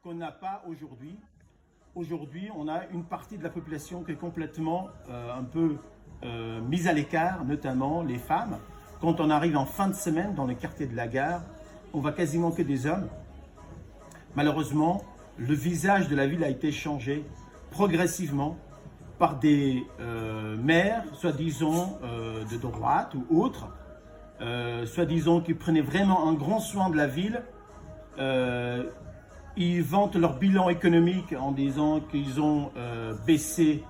qu'on n'a pas aujourd'hui. Aujourd'hui, on a une partie de la population qui est complètement un peu mise à l'écart, notamment les femmes. Quand on arrive en fin de semaine dans les quartiers de la gare, on voit quasiment que des hommes. Malheureusement, le visage de la ville a été changé progressivement par des maires, soi-disant de droite ou autres, soi-disant qui prenaient vraiment un grand soin de la ville. Ils vantent leur bilan économique en disant qu'ils ont baissé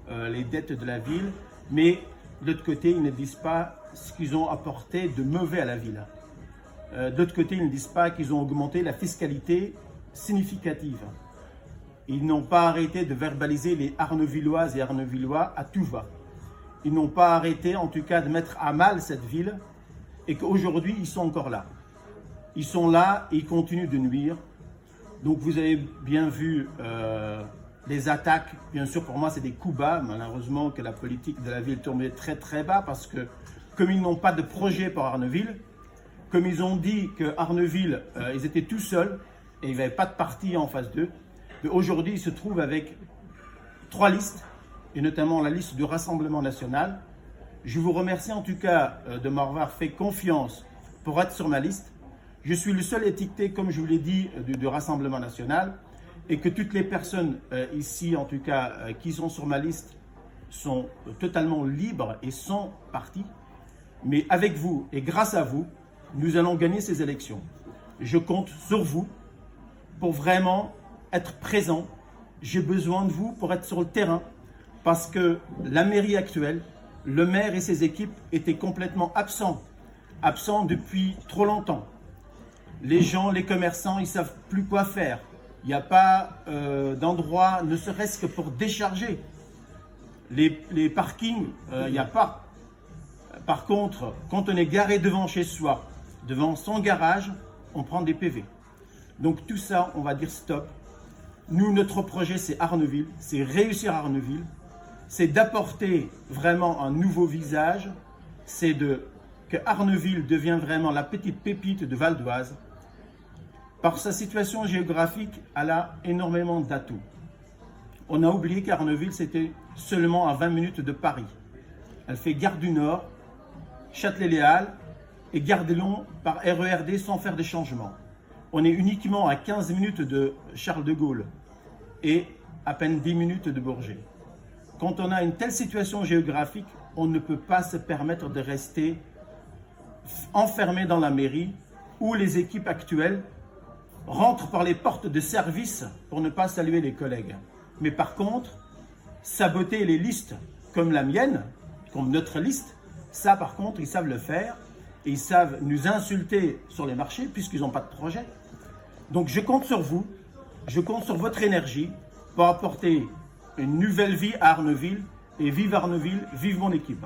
les dettes de la ville, mais de l'autre côté, ils ne disent pas ce qu'ils ont apporté de mauvais à la ville. De l'autre côté, ils ne disent pas qu'ils ont augmenté la fiscalité significative. Ils n'ont pas arrêté de verbaliser les Arnevilloises et Arnevillois à tout va. Ils n'ont pas arrêté, en tout cas, de mettre à mal cette ville et qu'aujourd'hui, ils sont encore là. Ils sont là et ils continuent de nuire. Donc, vous avez bien vu les attaques. Bien sûr, pour moi, c'est des coups bas. Malheureusement, que la politique de la ville est tombée très, très bas parce que, comme ils n'ont pas de projet pour Arneville, comme ils ont dit que Arneville, ils étaient tout seuls et il n'y avait pas de parti en face d'eux, aujourd'hui, ils se trouvent avec 3 listes, et notamment la liste du Rassemblement national. Je vous remercie en tout cas de m'avoir fait confiance pour être sur ma liste. Je suis le seul étiqueté, comme je vous l'ai dit, du Rassemblement national, et que toutes les personnes ici, en tout cas, qui sont sur ma liste, sont totalement libres et sans parti. Mais avec vous et grâce à vous, nous allons gagner ces élections. Je compte sur vous pour vraiment être présent. J'ai besoin de vous pour être sur le terrain parce que la mairie actuelle, le maire et ses équipes étaient complètement absents depuis trop longtemps. Les gens, les commerçants, ils ne savent plus quoi faire. Il n'y a pas d'endroit, ne serait-ce que pour décharger. Les parkings, il n'y a pas. Par contre, quand on est garé devant chez soi, devant son garage, on prend des PV. Donc tout ça, on va dire stop. Nous, notre projet, c'est Arneville, c'est réussir Arneville, c'est d'apporter vraiment un nouveau visage, c'est que Arneville devienne vraiment la petite pépite de Val d'Oise. Par sa situation géographique, elle a énormément d'atouts. On a oublié qu'Arneville, c'était seulement à 20 minutes de Paris. Elle fait Gare du Nord, Châtelet-Les Halles et Gare des Lons par RERD sans faire de changement. On est uniquement à 15 minutes de Charles de Gaulle et à peine 10 minutes de Bourget. Quand on a une telle situation géographique, on ne peut pas se permettre de rester enfermé dans la mairie où les équipes actuelles rentrent par les portes de service pour ne pas saluer les collègues. Mais par contre, saboter les listes comme la mienne, comme notre liste, ça par contre, ils savent le faire. Et ils savent nous insulter sur les marchés puisqu'ils n'ont pas de projet. Donc je compte sur vous, je compte sur votre énergie pour apporter une nouvelle vie à Arneville. Et vive Arneville, vive mon équipe.